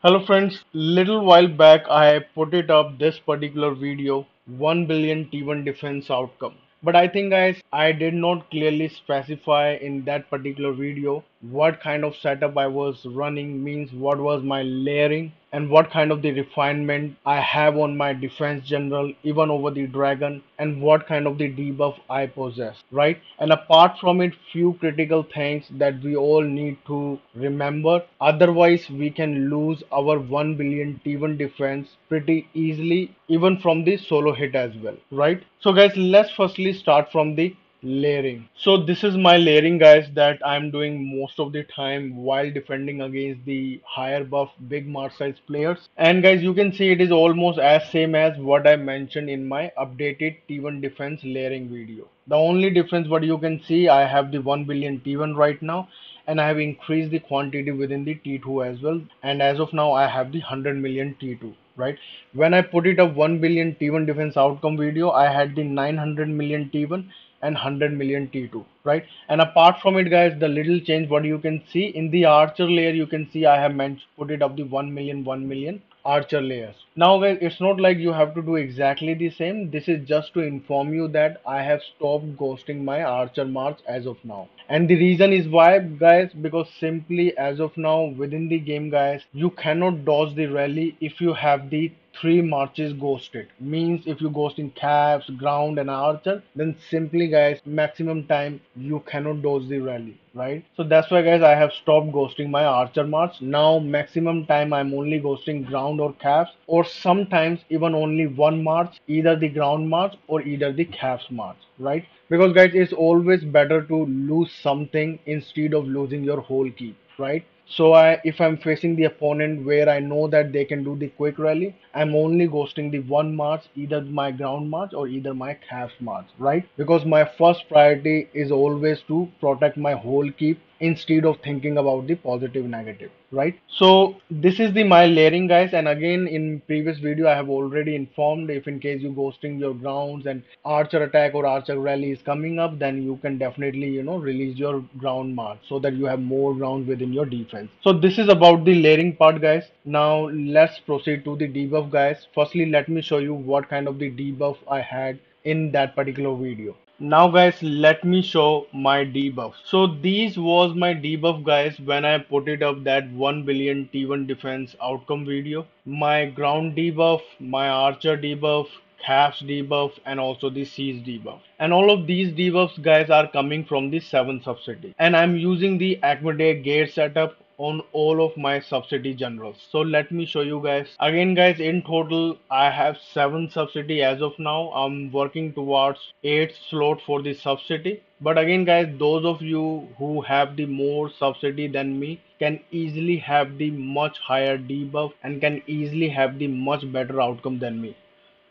Hello friends, little while back I put it up this particular video 1 billion T1 defense outcome. But I think guys I did not clearly specify in that particular video what kind of setup I was running, means what was my layering and what kind of the refinement I have on my defense general even over the dragon, and what kind of the debuff I possess, right? And apart from it, few critical things that we all need to remember, otherwise we can lose our 1 billion T1 defense pretty easily even from the solo hit as well, right? So guys, let's firstly start from the layering. So this is my layering guys that I'm doing most of the time while defending against the higher buff big mark size players. And guys, you can see it is almost as same as what I mentioned in my updated T1 defense layering video. The only difference what you can see, I have the 1 billion T1 right now, and I have increased the quantity within the T2 as well, and as of now I have the 100 million T2, right? When I put it up 1 billion T1 defense outcome video, I had the 900 million T1 and 100 million T2, right? And apart from it guys, the little change what you can see in the archer layer, you can see I have put it up the 1 million archer layers. Now guys, it's not like you have to do exactly the same. This is just to inform you that I have stopped ghosting my archer march as of now. And the reason is why guys, because simply as of now within the game guys, you cannot dodge the rally if you have the three marches ghosted. Means if you ghost in caps, ground and archer, then simply guys, maximum time you cannot dodge the rally, right? So that's why guys, I have stopped ghosting my archer march. Now maximum time I'm only ghosting ground or caps, or sometimes even only one march, either the ground march or either the caps march, right? Because guys, it's always better to lose something instead of losing your whole keep, right? So if I'm facing the opponent where I know that they can do the quick rally, I'm only ghosting the one march, either my ground march or either my caps march, right? Because my first priority is always to protect my whole keep instead of thinking about the positive negative, right? So this is the my layering guys, and again in previous video I have already informed, if in case you ghosting your grounds and archer attack or archer rally is coming up, then you can definitely release your ground march so that you have more ground within your defense. So this is about the layering part guys. Now let's proceed to the debuff guys. Firstly, let me show you what kind of the debuff I had in that particular video. Now guys, let me show my debuff. So these was my debuff guys when I put it up that 1 billion T1 defense outcome video. My ground debuff, my archer debuff, caps debuff, and also the siege debuff. And all of these debuffs guys are coming from the 7 subsidy. And I'm using the accurate gate setup on all of my subsidy generals. So let me show you guys. Again guys, in total I have 7 subsidy as of now. I'm working towards 8 slot for the subsidy. But again guys, those of you who have the more subsidy than me can easily have the much higher debuff and can easily have the much better outcome than me.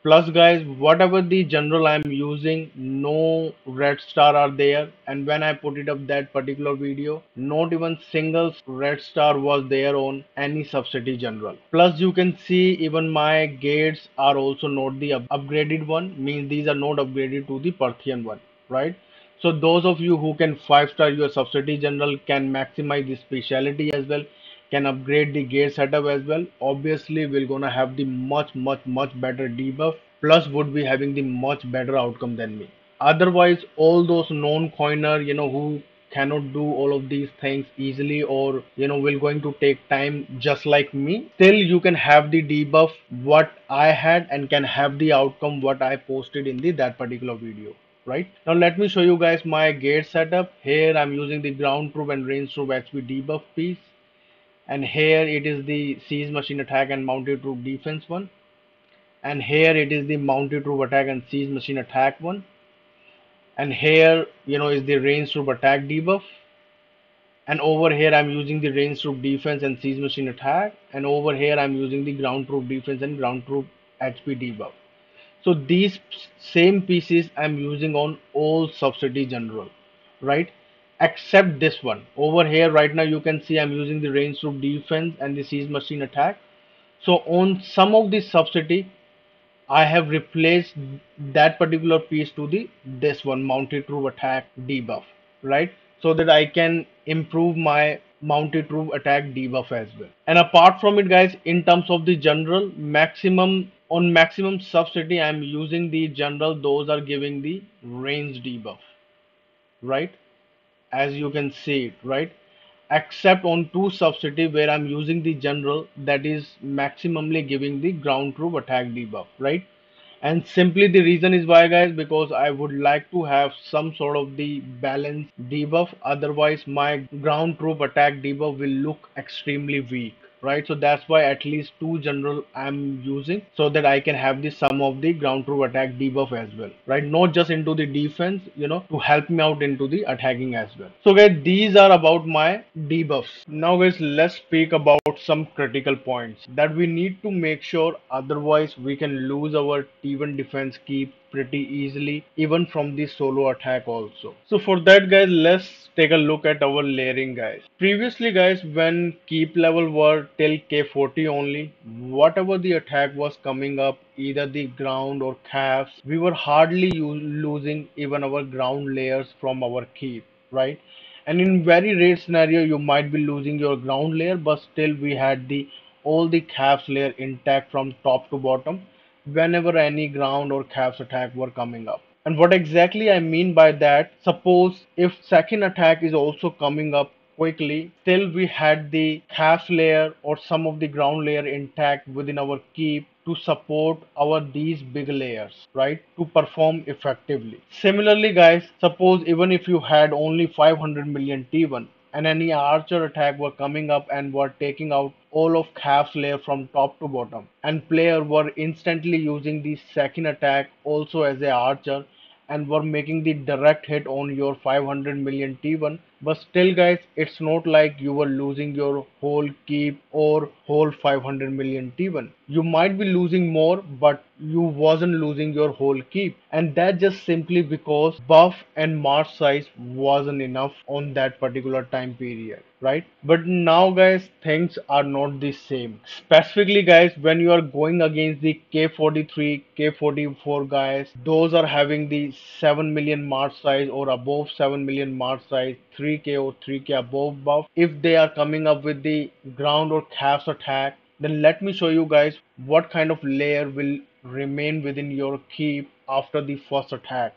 Plus guys, whatever the general I'm using, no red star are there, and when I put it up that particular video, not even single red star was there on any subsidy general. Plus you can see even my gates are also not the upgraded one, means these are not upgraded to the Parthian one, right? So those of you who can 5-star your subsidy general can maximize the speciality as well, can upgrade the gear setup as well. Obviously we're gonna have the much better debuff, plus would be having the much better outcome than me. Otherwise all those non-coiner who cannot do all of these things easily, or will going to take time just like me, still you can have the debuff what I had and can have the outcome what I posted in the that particular video, right? Now let me show you guys my gate setup. Here I'm using the ground troop and range troop HP debuff piece, and here it is the siege machine attack and mounted troop defense one, and here it is the mounted troop attack and siege machine attack one, and here is the range troop attack debuff, and over here I'm using the range troop defense and siege machine attack, and over here I'm using the ground troop defense and ground troop HP debuff. So these same pieces I'm using on all subsidy general, right? Except this one over here. Right now you can see I'm using the range troop defense and the siege machine attack. So on some of the subsidy I have replaced that particular piece to the this one mounted troop attack debuff, right? So that I can improve my mounted troop attack debuff as well. And apart from it guys, in terms of the general maximum, on maximum subsidy I'm using the general, those are giving the range debuff, right? As you can see it, right? Except on two subsidy where I'm using the general, that is maximally giving the ground troop attack debuff, right? And simply the reason is why guys, because I would like to have some sort of the balanced debuff, otherwise my ground troop attack debuff will look extremely weak, right? So that's why at least two general I'm using, so that I can have the sum of the ground troop attack debuff as well, right? Not just into the defense, to help me out into the attacking as well. So guys, these are about my debuffs. Now guys, let's speak about some critical points that we need to make sure, otherwise we can lose our T1 defense keep pretty easily, even from the solo attack also. So for that guys, let's take a look at our layering guys. Previously guys, when keep level were till K40 only, whatever the attack was coming up, either the ground or calves, we were hardly losing even our ground layers from our keep, right? And in very rare scenario you might be losing your ground layer, but still we had the all the calves layer intact from top to bottom whenever any ground or calves attack were coming up. And what exactly I mean by that, suppose if second attack is also coming up quickly, still we had the calf layer or some of the ground layer intact within our keep to support our these big layers, right, to perform effectively. Similarly guys, suppose even if you had only 500 million T1 and any archer attack were coming up and were taking out all of calf's layer from top to bottom, and player were instantly using the second attack also as a archer and were making the direct hit on your 500 million T1, but still guys, it's not like you were losing your whole keep or whole 500 million T1. You might be losing more, but you wasn't losing your whole keep, and that just simply because buff and march size wasn't enough on that particular time period, right? But now guys, things are not the same. Specifically guys, when you are going against the K43, K44 guys, those are having the 7 million march size or above 7 million march size, 3k or 3k above buff. If they are coming up with the ground or caps attack, then let me show you guys what kind of layer will remain within your keep after the first attack.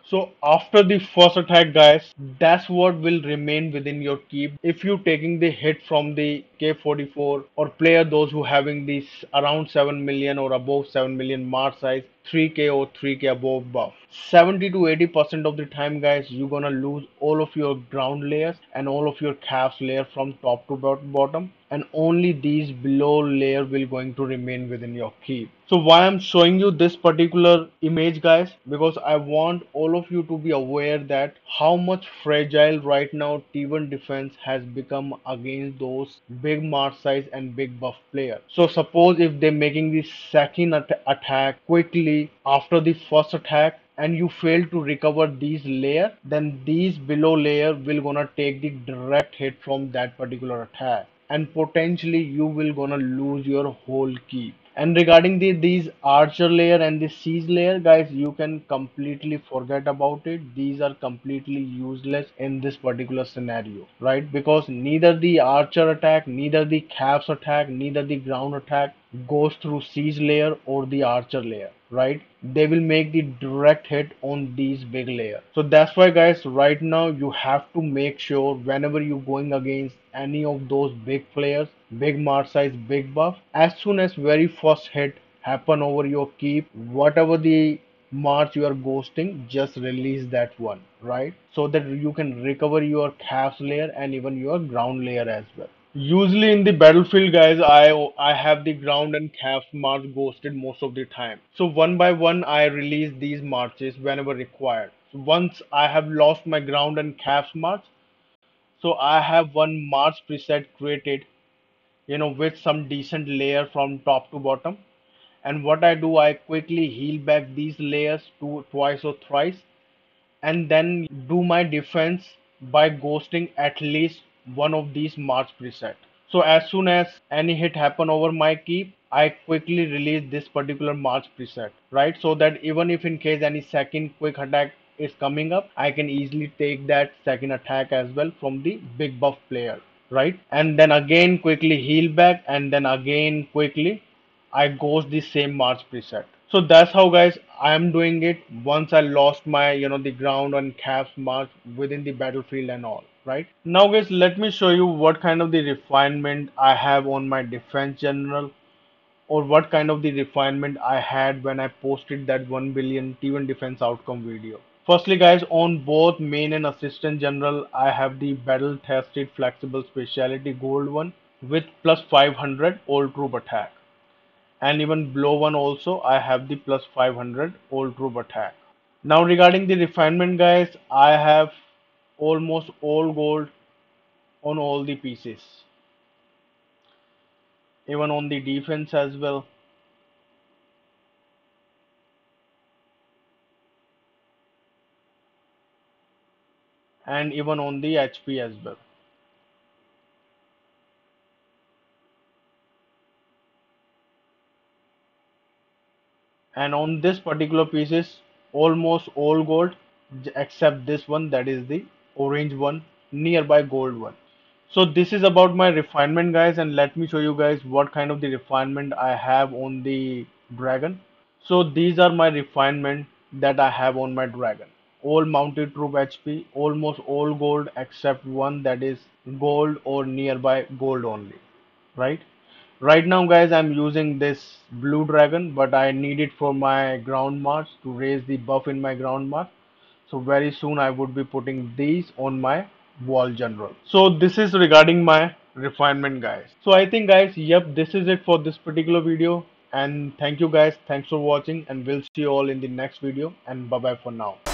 So after the first attack guys, that's what will remain within your keep. If you taking the hit from the K44 or player those who having this around 7 million or above 7 million mark size, 3k or 3k above buff, 70 to 80% of the time guys, you're gonna lose all of your ground layers and all of your caps layer from top to bottom, and only these below layer will going to remain within your keep. So why I'm showing you this particular image guys, because I want all of you to be aware that how much fragile right now T1 defense has become against those big mark size and big buff player. So suppose if they're making the second attack quickly after the first attack, and you fail to recover these layer, then these below layer will gonna take the direct hit from that particular attack, and potentially you will gonna lose your whole keep. And regarding these archer layer and the siege layer guys, you can completely forget about it. These are completely useless in this particular scenario, right? Because neither the archer attack, neither the caps attack, neither the ground attack goes through siege layer or the archer layer, right? They will make the direct hit on these big layer. So that's why guys, right now you have to make sure whenever you're going against any of those big players, big mark size, big buff, as soon as very first hit happen over your keep, whatever the march you are ghosting, just release that one, right? So that you can recover your caps layer and even your ground layer as well. Usually in the battlefield, guys, I have the ground and calf march ghosted most of the time. So one by one, I release these marches whenever required. So once I have lost my ground and calf march, so I have one march preset created, with some decent layer from top to bottom. And what I do, I quickly heal back these layers twice or thrice, and then do my defense by ghosting at least one of these march preset. So as soon as any hit happen over my keep, I quickly release this particular march preset, right? So that even if in case any second quick attack is coming up, I can easily take that second attack as well from the big buff player, right? And then again quickly heal back, and then again quickly I goes the same March preset. So that's how guys I am doing it once I lost my the ground on caps March within the battlefield and all, right? Now guys, let me show you what kind of the refinement I have on my defense general, or what kind of the refinement I had when I posted that 1 billion T1 defense outcome video. Firstly guys, on both main and assistant general I have the battle tested flexible speciality gold one with plus 500 all troop attack, and even below one also I have the plus 500 all troop attack. Now regarding the refinement guys, I have almost all gold on all the pieces, even on the defense as well, and even on the HP as well. And on this particular pieces almost all gold, except this one, that is the orange one, nearby gold one. So this is about my refinement guys, and let me show you guys what kind of the refinement I have on the dragon. So these are my refinement that I have on my dragon. All mounted troop HP, almost all gold except one, that is gold or nearby gold only, right? Right now guys I'm using this blue dragon, but I need it for my ground march to raise the buff in my ground march. So very soon I would be putting these on my wall general. So this is regarding my refinement guys. So I think guys, yep, this is it for this particular video, and thank you guys, thanks for watching, and we'll see you all in the next video, and bye bye for now.